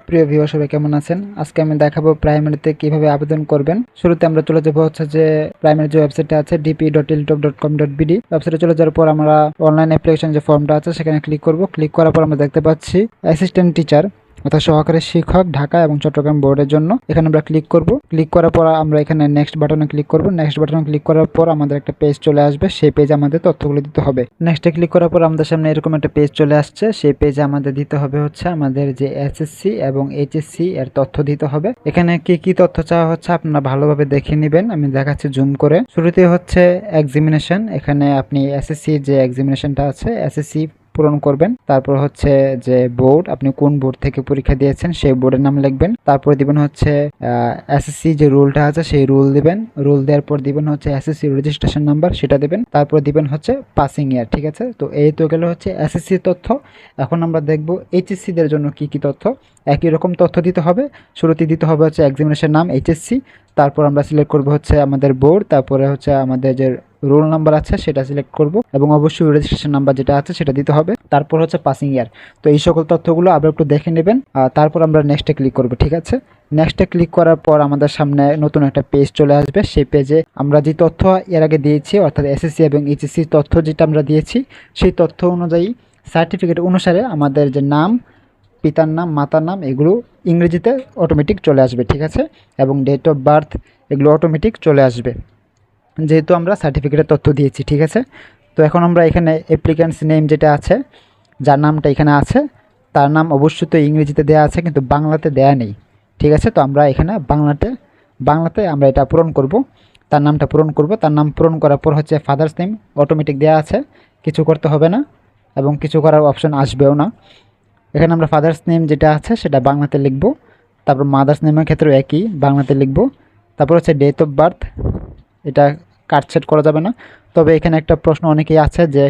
প্রিয় ভিউয়ার, সবাই কেমন আছেন? আজকে আমি দেখাবো প্রাইমারিতে কিভাবে আবেদন করবেন। শুরুতে আমরা চলে যাবো হচ্ছে যে প্রাইমারি যে ওয়েবসাইটটা আছে dp.iltop.com.bd ওয়েবসাইটে চলে যাওয়ার পর আমরা অনলাইন অ্যাপ্লিকেশন যে ফর্মটা আছে সেখানে ক্লিক করব। ক্লিক করার পর আমরা দেখতে পাচ্ছি অ্যাসিস্ট্যান্ট টিচার অর্থাৎ সহকারী শিক্ষক ঢাকা এবং চট্টগ্রাম বোর্ডের জন্য। এখানে আমরা ক্লিক করব। ক্লিক করার পর আমরা এখানে নেক্সট বাটনে ক্লিক করব। নেক্সট বাটনে ক্লিক করার পর আমাদের একটা পেজ চলে আসবে। সেই পেজে আমাদের তথ্যগুলো দিতে হবে। নেক্সটে ক্লিক করার পর আমাদের সামনে এরকম একটা পেজ চলে আসছে। সেই পেজে আমাদের দিতে হবে হচ্ছে আমাদের যে এসএসসি এবং এইচএসসি এর তথ্য দিতে হবে। এখানে কি কি তথ্য চাওয়া হচ্ছে আপনারা ভালোভাবে দেখে নেবেন। আমি দেখাচ্ছি জুম করে। শুরুতে হচ্ছে এক্সামিনেশন। এখানে আপনি এসএসসি যে এক্সামিনেশনটা আছে এসএসসি পূরণ করবেন। তারপর হচ্ছে যে বোর্ড, আপনি কোন বোর্ড থেকে পরীক্ষা দিয়েছেন সেই বোর্ডের নাম লিখবেন। তারপর দিবেন হচ্ছে এসএসসি যে রুলটা আছে সেই রুল দিবেন। রুল দেওয়ার পর দিবেন হচ্ছে এসএসসি রেজিস্ট্রেশন নাম্বার, সেটা দিবেন। তারপর দিবেন হচ্ছে পাসিং ইয়ার। ঠিক আছে, তো এই তো গেল হচ্ছে এসএসসি তথ্য। এখন আমরা দেখব এইচএসসি দের জন্য কি কি তথ্য। একই রকম তথ্য দিতে হবে। শুরুতে দিতে হবে হচ্ছে এক্সামিনেশন নাম এইচএসসি, তারপর আমরা সিলেক্ট করব হচ্ছে আমাদের বোর্ড, তারপরে হচ্ছে আমাদের যে রোল নাম্বার আছে সেটা সিলেক্ট করব এবং অবশ্যই রেজিস্ট্রেশন নাম্বার যেটা আছে সেটা দিতে হবে। তারপর হচ্ছে পাসিং ইয়ার। তো এই সকল তথ্যগুলো আবার একটু দেখে নেবেন। তারপর আমরা নেক্সটে ক্লিক করব। ঠিক আছে, নেক্সটে ক্লিক করার পর আমাদের সামনে নতুন একটা পেজ চলে আসবে। সেই পেজে আমরা যে তথ্য এর আগে দিয়েছি অর্থাৎ এসএসসি এবং এইচএসসি তথ্য যেটা আমরা দিয়েছি সেই তথ্য অনুযায়ী সার্টিফিকেট অনুসারে আমাদের যে নাম, পিতার নাম, মাতার নাম এগুলো ইংরেজিতে অটোমেটিক চলে আসবে। ঠিক আছে, এবং ডেট অফ বার্থ এগুলো অটোমেটিক চলে আসবে যেহেতু আমরা সার্টিফিকেটের তথ্য দিয়েছি। ঠিক আছে, তো এখন আমরা এখানে অ্যাপ্লিক্যান্টস নেম যেটা আছে, যার নামটা এখানে আছে তার নাম অবশ্যই তো ইংরেজিতে দেওয়া আছে কিন্তু বাংলাতে দেয়া নেই। ঠিক আছে, তো আমরা এখানে বাংলাতে আমরা এটা পূরণ করব। তার নামটা পূরণ করব। তার নাম পূরণ করার পর হচ্ছে ফাদার্স নেম অটোমেটিক দেওয়া আছে, কিছু করতে হবে না এবং কিছু করার অপশন আসবেও না। এখানে আমরা ফাদার্স নেম যেটা আছে সেটা বাংলাতে লিখব। তারপর মাদার্স নেমের ক্ষেত্রেও একই বাংলাতে লিখব। তারপর হচ্ছে ডেট অফ বার্থ, এটা কাট সেট করা যাবে না। তবে এখানে একটা প্রশ্ন অনেকেই আছে যে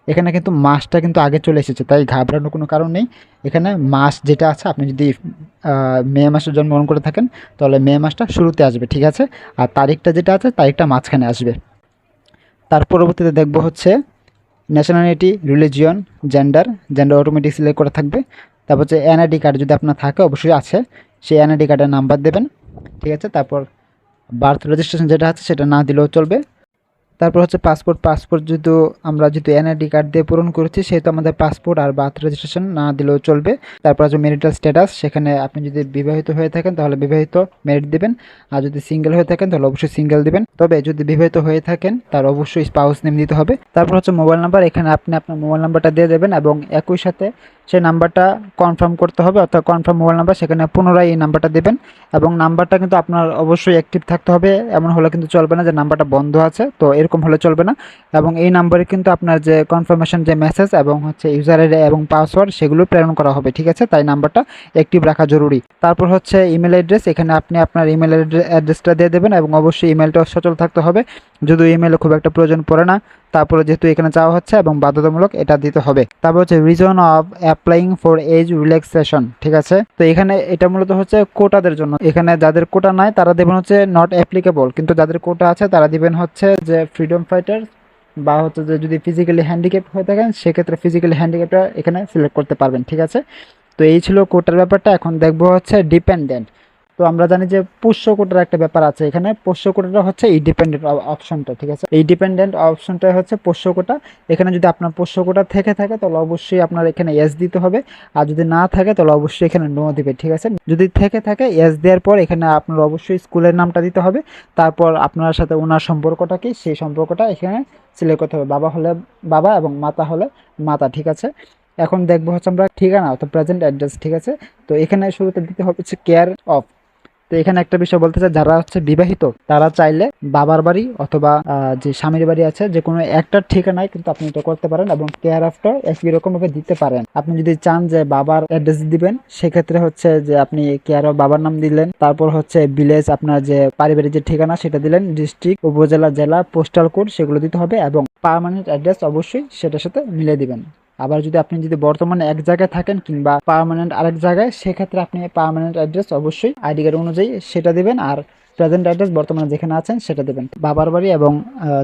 এখানে কিন্তু মাসটা কিন্তু আগে চলে এসেছে, তাই ঘাবড়ানোর কোনো কারণ নেই। এখানে মাস যেটা আছে, আপনি যদি মে মাসে জন্মগ্রহণ করে থাকেন তাহলে মে মাসটা শুরুতে আসবে। ঠিক আছে, আর তারিখটা যেটা আছে তারিখটা মাঝখানে আসবে। তার পরবর্তীতে দেখব হচ্ছে nationality, religion, gender automatic select করা থাকবে। তারপর হচ্ছে এনআইডি কার্ড যদি আপনার থাকে, অবশ্যই আছে, সেই এনআইডি কার্ডের নাম্বার দেবেন। ঠিক আছে, তারপর বার্থ রেজিস্ট্রেশন যেটা আছে সেটা না দিলেও চলবে। তারপর হচ্ছে পাসপোর্ট যেহেতু এনআইডি কার্ড দিয়ে পূরণ করেছি সেহেতু আমাদের পাসপোর্ট আর বার্থ রেজিস্ট্রেশন না দিলেও চলবে। তারপর হচ্ছে মেরিটাল স্ট্যাটাস, সেখানে আপনি যদি বিবাহিত হয়ে থাকেন তাহলে বিবাহিত মেরিট দিবেন, আর যদি সিঙ্গেল হয়ে থাকেন তাহলে অবশ্যই সিঙ্গেল দিবেন। তবে যদি বিবাহিত হয়ে থাকেন তার অবশ্যই স্পাউস নেম দিতে হবে। তারপর হচ্ছে মোবাইল নাম্বার, এখানে আপনি আপনার মোবাইল নাম্বারটা দিয়ে দেবেন এবং একই সাথে সেই নাম্বারটা কনফার্ম করতে হবে অর্থাৎ কনফার্ম মোবাইল নাম্বার, সেখানে পুনরায় এই নাম্বারটা দেবেন এবং নাম্বারটা কিন্তু আপনার অবশ্যই অ্যাক্টিভ থাকতে হবে। এমন হলে কিন্তু চলবে না যে নাম্বারটা বন্ধ আছে, তো এরকম হলে চলবে না। এবং এই নাম্বারে কিন্তু আপনার যে কনফার্মেশন যে মেসেজ এবং হচ্ছে ইউজার আইডি এবং পাসওয়ার্ড সেগুলো প্রেরণ করা হবে। ঠিক আছে, তাই নাম্বারটা অ্যাক্টিভ রাখা জরুরি। তারপর হচ্ছে ইমেল অ্যাড্রেস, এখানে আপনি আপনার ইমেল অ্যাড্রেসটা দিয়ে দেবেন এবং অবশ্যই ইমেলটা সচল থাকতে হবে, যদিও ইমেলে খুব একটা প্রয়োজন পড়ে না। তারপরে যেহেতু এখানে চাওয়া হচ্ছে এবং বাধ্যতামূলক, এটা দিতে হবে। তারপর হচ্ছে reason of applying for age relaxation. ঠিক আছে, তো এখানে এটা মূলত হচ্ছে কোটাদের জন্য। এখানে যাদের কোটা নাই তারা দেবেন হচ্ছে নট অ্যাপ্লিকেবল, কিন্তু যাদের কোটা আছে তারা দিবেন হচ্ছে যে ফ্রিডম ফাইটার বা হচ্ছে যে যদি ফিজিক্যালি হ্যান্ডিক্যাপ হয়ে থাকেন সেক্ষেত্রে ফিজিক্যালি হ্যান্ডিক্যাপটা এখানে সিলেক্ট করতে পারবেন। ঠিক আছে, তো এই ছিল কোটার ব্যাপারটা। এখন দেখবো হচ্ছে ডিপেন্ডেন্ট। তো আমরা জানি যে পোষ্য কোটার একটা ব্যাপার আছে। এখানে পোষ্য কোটাটা হচ্ছে এই ডিপেন্ডেন্ট অপশনটা। ঠিক আছে, এই ডিপেন্ডেন্ট অপশনটা হচ্ছে পোষ্য কোটা। এখানে যদি আপনার পোষ্য কোটা থেকে থাকে তাহলে অবশ্যই আপনার এখানে এস দিতে হবে, আর যদি না থাকে তাহলে অবশ্যই এখানে নো দিবে। ঠিক আছে, যদি থেকে থাকে এস দেওয়ার পর এখানে আপনার অবশ্যই স্কুলের নামটা দিতে হবে। তারপর আপনার সাথে ওনার সম্পর্কটা কি সেই সম্পর্কটা এখানে সিলেক্ট করতে হবে, বাবা হলে বাবা এবং মাতা হলে মাতা। ঠিক আছে, এখন দেখবো হচ্ছে আমরা ঠিকানা অর্থাৎ প্রেজেন্ট অ্যাড্রেস। ঠিক আছে, তো এখানে শুরুতে দিতে হবে হচ্ছে কেয়ার অফ। তো এখানে একটা বিষয় বলতে চাই, যারা হচ্ছে বিবাহিত তারা চাইলে বাবার বাড়ি অথবা যে স্বামীর বাড়ি আছে যে কোনো একটা ঠিকানায় কিন্তু আপনি এটা করতে পারেন এবং কেয়ার অফটা একই রকম ভাবে দিতে পারেন। আপনি যদি চান যে বাবার অ্যাড্রেস দিবেন সেক্ষেত্রে হচ্ছে যে আপনি কেয়ার অফ বাবার নাম দিলেন, তারপর হচ্ছে ভিলেজ আপনার যে পারিবারিক যে ঠিকানা সেটা দিলেন, ডিস্ট্রিক্ট, উপজেলা, জেলা, পোস্টাল কোড সেগুলো দিতে হবে এবং পার্মানেন্ট অ্যাড্রেস অবশ্যই সেটার সাথে মিলে দিবেন। আবার যদি বর্তমানে এক জায়গায় থাকেন কিংবা পার্মানেন্ট আরেক জায়গায়, সেক্ষেত্রে আপনি পার্মানেন্ট অ্যাড্রেস অবশ্যই আইডি কার্ড অনুযায়ী সেটা দেবেন, আর প্রেজেন্ট অ্যাড্রেস বর্তমানে যেখানে আছেন সেটা দেবেন। বাবার বাড়ি এবং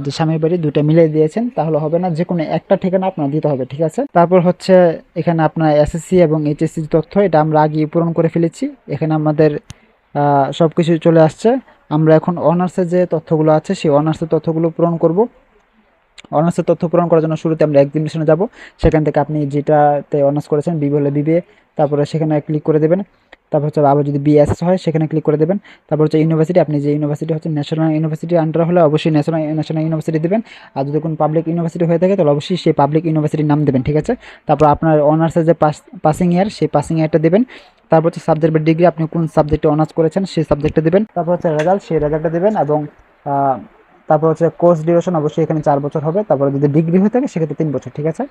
যে স্বামীর বাড়ি দুটো মিলিয়ে দিয়েছেন তাহলে হবে না, যে কোনো একটা ঠিকানা আপনার দিতে হবে, ঠিক আছে। তারপর হচ্ছে এখানে আপনার এসএসসি এবং এইচএসসি তথ্য এটা আমরা আগে পূরণ করে ফেলেছি। এখানে আমাদের সবকিছু চলে আসছে। আমরা এখন অনার্সের যে তথ্যগুলো আছে সেই অনার্সের তথ্যগুলো পূরণ করব। অনার্সের তথ্য পূরণ করার জন্য শুরুতে আমরা এক্সামিনেশনে যাব। সেখান থেকে আপনি যেটাতে অনার্স করেছেন, বিবি হলে বিবিএ, তারপরে সেখানে ক্লিক করে দেবেন। তারপর হচ্ছে আবার যদি বিএসএস হয় সেখানে ক্লিক করে দেবেন। তারপর হচ্ছে ইউনিভার্সিটি, আপনি যে ইউনিভার্সিটি হচ্ছে ন্যাশনাল ইউনিভার্সিটি আন্ডার হলে অবশ্যই ন্যাশনাল ইউনিভার্সিটি দেবেন। আর যদি কোনো পাবলিক ইউনিভার্সিটি হয়ে থাকে তাহলে অবশ্যই সেই পাবলিক ইউনিভার্সিটির নাম দেবেন, ঠিক আছে। তারপর আপনার অনার্সের যে পাসিং ইয়ার, সেই পাসিং ইয়ারটা দেবেন। তারপর হচ্ছে সাবজেক্ট বা ডিগ্রি, আপনি কোন সাবজেক্টে অনার্স করেছেন সেই সাবজেক্টটা দেবেন। তারপর হচ্ছে রেজাল্ট, সেই রেজাল্টটা দেবেন। এবং তারপর হচ্ছে কোর্স ডিউরেশন, অবশ্যই এখানে 4 বছর হবে। তারপরে যদি ডিগ্রি হয়ে থাকে সেক্ষেত্রে 3 বছর, ঠিক আছে।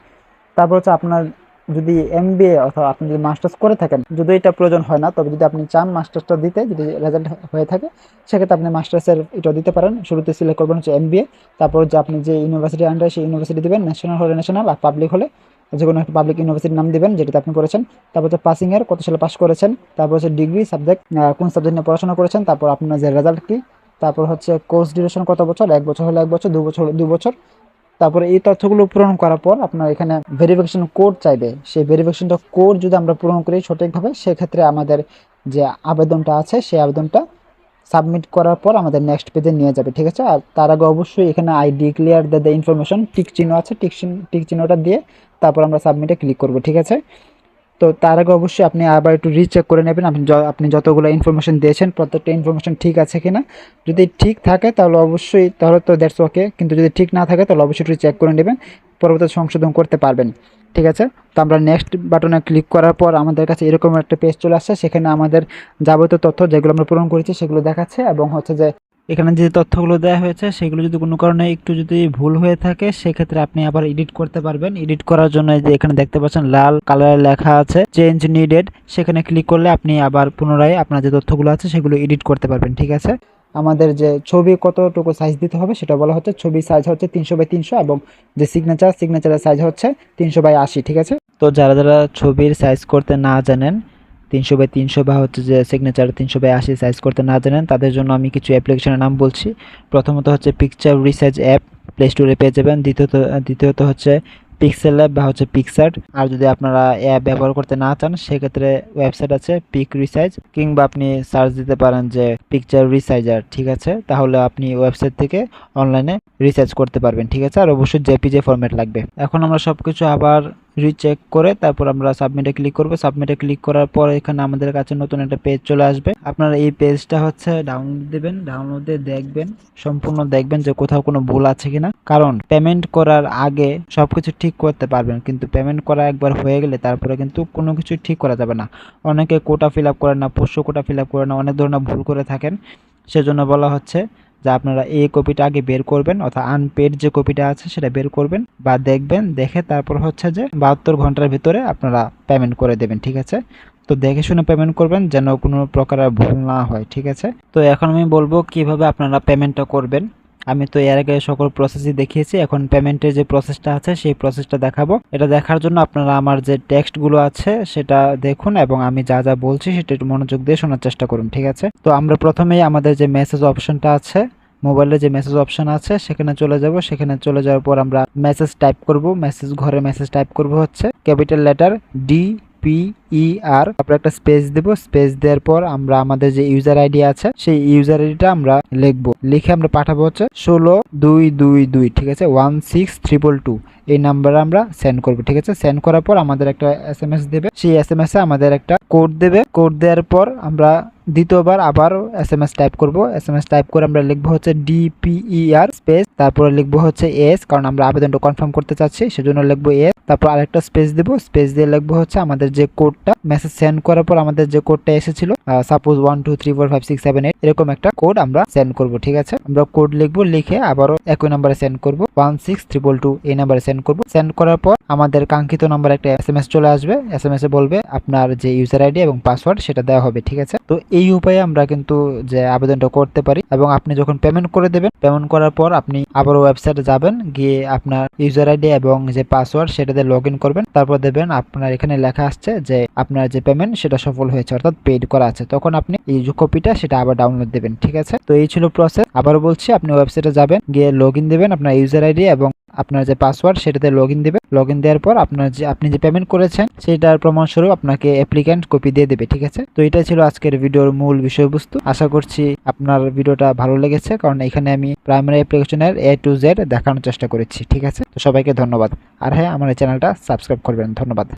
তারপর হচ্ছে আপনার যদি এমবিএ অথবা আপনি যদি মাস্টার্স করে থাকেন, যদি এটা প্রয়োজন হয় না, তবে যদি আপনি চান মাস্টার্সটা দিতে, যদি রেজাল্ট হয়ে থাকে সেক্ষেত্রে আপনি মাস্টার্সের এটা দিতে পারেন। শুরুতে সিলেক্ট করবেন হচ্ছে এমবিএ। তারপর যে আপনি যে ইউনিভার্সিটি আন্ডারে সেই ইউনিভার্সিটি দেবেন, ন্যাশনাল হলে ন্যাশনাল, আর পাবলিক হলে যে কোনো একটা পাবলিক ইউনিভার্সিটির নাম দিবেন যেটাতে আপনি করেছেন। তারপর হচ্ছে পাসিং ইয়ার, কত সালে পাস করেছেন। তারপর হচ্ছে ডিগ্রি সাবজেক্ট, কোন সাবজেক্ট নিয়ে পড়াশোনা করেছেন। তারপর আপনার যে রেজাল্ট কি। তারপর হচ্ছে কোর্স ডিউরেশন কত বছর, 1 বছর হলে 1 বছর, 2 বছর হলে 2 বছর। তারপরে এই তথ্যগুলো পূরণ করার পর আপনার এখানে ভেরিফিকেশন কোড চাইবে। সেই ভেরিফিকেশনটা কোড যদি আমরা পূরণ করি সঠিকভাবে, সেক্ষেত্রে আমাদের যে আবেদনটা আছে সেই আবেদনটা সাবমিট করার পর আমাদের নেক্সট পেজে নিয়ে যাবে, ঠিক আছে। আর তার আগে অবশ্যই এখানে I declare the information tick চিহ্ন আছে, টিক চিহ্নটা দিয়ে তারপর আমরা সাবমিটে ক্লিক করব, ঠিক আছে। তো তার আগে অবশ্যই আপনি আবার একটু রিচেক করে নেবেন আপনি যতগুলো ইনফরমেশন দিয়েছেন প্রত্যেকটা ইনফরমেশন ঠিক আছে কিনা। যদি ঠিক থাকে তাহলে অবশ্যই, তাহলে তো দ্যাটস ওকে, কিন্তু যদি ঠিক না থাকে তাহলে অবশ্যই একটু চেক করে নেবেন, পরবর্তী সংশোধন করতে পারবেন, ঠিক আছে। তো আমরা নেক্সট বাটনে ক্লিক করার পর আমাদের কাছে এরকম একটা পেজ চলে আসছে। সেখানে আমাদের যাবতীয় তথ্য যেগুলো আমরা পূরণ করেছি সেগুলো দেখাচ্ছে, এবং হচ্ছে যে এখানে যে তথ্যগুলো দেওয়া হয়েছে সেগুলো যদি কোনো কারণে একটু যদি ভুল হয়ে থাকে সেক্ষেত্রে আপনি আবার এডিট করতে পারবেন। এডিট করার জন্য যে এখানে দেখতে পাচ্ছেন লাল কালারে লেখা আছে চেঞ্জ নিডেড, সেখানে ক্লিক করলে আপনি আবার পুনরায় আপনার যে তথ্যগুলো আছে সেগুলো এডিট করতে পারবেন, ঠিক আছে। আমাদের যে ছবি কতটুকু সাইজ দিতে হবে সেটা বলা হচ্ছে। ছবির সাইজ হচ্ছে 300x300 এবং যে সিগনেচারের সাইজ হচ্ছে 300x80, ঠিক আছে। তো যারা যারা ছবির সাইজ করতে না জানেন, 300x300 বা হচ্ছে যে সিগনেচার 300x80 সাইজ করতে না জানেন, তাদের জন্য আমি কিছু অ্যাপ্লিকেশনের নাম বলছি। প্রথমত হচ্ছে পিকচার রিসাইজ অ্যাপ, প্লে স্টোরে পেয়ে যাবেন। দ্বিতীয়ত হচ্ছে পিক্সেল অ্যাপ বা হচ্ছে পিকসার্ট। আর যদি আপনারা অ্যাপ ব্যবহার করতে না চান সেক্ষেত্রে ওয়েবসাইট আছে পিক রিসাইজ, কিংবা আপনি সার্চ দিতে পারেন যে পিকচার রিসাইজার, ঠিক আছে। তাহলে আপনি ওয়েবসাইট থেকে অনলাইনে রিসার্চ করতে পারবেন, ঠিক আছে। আর অবশ্যই জেপিজে ফরম্যাট লাগবে। এখন আমরা সবকিছু আবার রিচেক করে তারপর আমরা সাবমিটে ক্লিক করব। সাবমিটে ক্লিক করার পর এখানে আমাদের কাছে নতুন একটা পেজ চলে আসবে। আপনারা এই পেজটা হচ্ছে ডাউনলোড দিবেন, ডাউনলোডে দেখবেন, সম্পূর্ণ দেখবেন যে কোথাও কোনো ভুল আছে কিনা। কারণ পেমেন্ট করার আগে সবকিছু ঠিক করতে পারবেন, কিন্তু পেমেন্ট করা একবার হয়ে গেলে তারপরে কিন্তু কোনো কিছু ঠিক করা যাবে না। অনেকে কোটা ফিল আপ করে না, পোষ্য কোটা ফিল আপ করে না, অনেক ধরনের ভুল করে থাকেন। সেজন্য বলা হচ্ছে যে আপনারা এই কপিটা আগে বের করবেন, অর্থাৎ আনপেড যে কপিটা আছে সেটা বের করবেন বা দেখবেন, দেখে তারপর হচ্ছে যে 72 ঘন্টার ভিতরে আপনারা পেমেন্ট করে দেবেন, ঠিক আছে। তো দেখে শুনে পেমেন্ট করবেন যেন কোনো প্রকারের ভুল না হয়, ঠিক আছে। তো এখন আমি বলবো কিভাবে আপনারা পেমেন্টটা করবেন। আমি তো এর আগে সকল প্রসেসই দেখিয়েছি, এখন পেমেন্টের যে প্রসেসটা আছে সেই প্রসেসটা দেখাবো। এটা দেখার জন্য আপনারা আমার যে টেক্সটগুলো আছে সেটা দেখুন এবং আমি যা যা বলছি সেটা একটু মনোযোগ দিয়ে শোনার চেষ্টা করুন, ঠিক আছে। তো আমরা প্রথমেই আমাদের যে মেসেজ অপশনটা আছে, মোবাইলে যে মেসেজ অপশন আছে সেখানে চলে যাব। সেখানে চলে যাওয়ার পর আমরা মেসেজ টাইপ করব। ঘরে মেসেজ টাইপ করব হচ্ছে ক্যাপিটাল লেটার DPER, তারপর একটা স্পেস দেব। স্পেস দেওয়ার পর আমরা আমাদের যে ইউজার আইডি আছে সেই ইউজার আইডিটা আমরা লিখবো। লিখে আমরা পাঠাবো হচ্ছে 16222, ঠিক আছে, 16322 এই নাম্বারে আমরা সেন্ড করব, ঠিক আছে। সেন্ড করার পর আমাদের একটা SMS দেবে। সেই SMS এ আমাদের একটা কোড দেবে। কোড দেওয়ার পর আমরা দ্বিতীয়বার আবার SMS টাইপ করব। SMS টাইপ করে আমরা লিখবো হচ্ছে DPER স্পেস, তারপরে লিখবো হচ্ছে S, কারণ আমরা আবেদনটা কনফার্ম করতে চাচ্ছি সেজন্য লিখবো S। তারপর আরেকটা স্পেস দেব। স্পেস দিয়ে লিখবো হচ্ছে আমাদের যে কোডটা, মেসেজ সেন্ড করার পর আমাদের যে কোডটা এসেছিল, সাপোজ 1234567 এরকম একটা কোড আমরা সেন্ড করব, ঠিক আছে। আমরা কোড লিখবো, লিখে আবারও একই নাম্বারে সেন্ড করব, 16322 এই নাম্বারে সেন্ড করব। সেন্ড করার পর আমাদের কাঙ্ক্ষিত নাম্বারে একটা SMS চলে আসবে। SMS এ বলবে আপনার যে ইউজার আইডি এবং পাসওয়ার্ড সেটা দেওয়া হবে, ঠিক আছে। তো এই উপায়ে আমরা কিন্তু যে আবেদনটা করতে পারি। এবং আপনি যখন পেমেন্ট করে দেবেন, পেমেন্ট করার পর আপনি আবার ওয়েবসাইটে যাবেন, গিয়ে আপনার ইউজার আইডি এবং যে পাসওয়ার্ড সেটাতে লগ ইন করবেন। তারপর দেবেন আপনার এখানে লেখা আসছে যে আপনার যে পেমেন্ট সেটা সফল হয়েছে, অর্থাৎ পেইড করা আছে। তখন আপনি এই যে কপিটা সেটা আবার ডাউনলোড দেবেন। ঠিক আছে, তো এই ছিল প্রসেস। আবার বলছি, আপনি ওয়েবসাইটে যাবেন, গিয়ে লগ ইন দেবেন, আপনার ইউজার আইডি এবং আপনার যে পাসওয়ার্ড সেটাতে লগ ইন দেবে। লগ ইন দেওয়ার পর আপনি যে পেমেন্ট করেছেন সেটার প্রমাণস্বরূপ আপনাকে অ্যাপ্লিক্যান্ট কপি দিয়ে দেবে। ঠিক আছে, তো এটাই ছিল আজকের ভিডিওর মূল বিষয়বস্তু। আশা করছি আপনার ভিডিওটা ভালো লেগেছে, কারণ এখানে আমি প্রাইমারি অ্যাপ্লিকেশনের A to Z দেখানোর চেষ্টা করেছি। ঠিক আছে, তো সবাইকে ধন্যবাদ। আর হ্যাঁ, আমার এই চ্যানেলটা সাবস্ক্রাইব করবেন। ধন্যবাদ।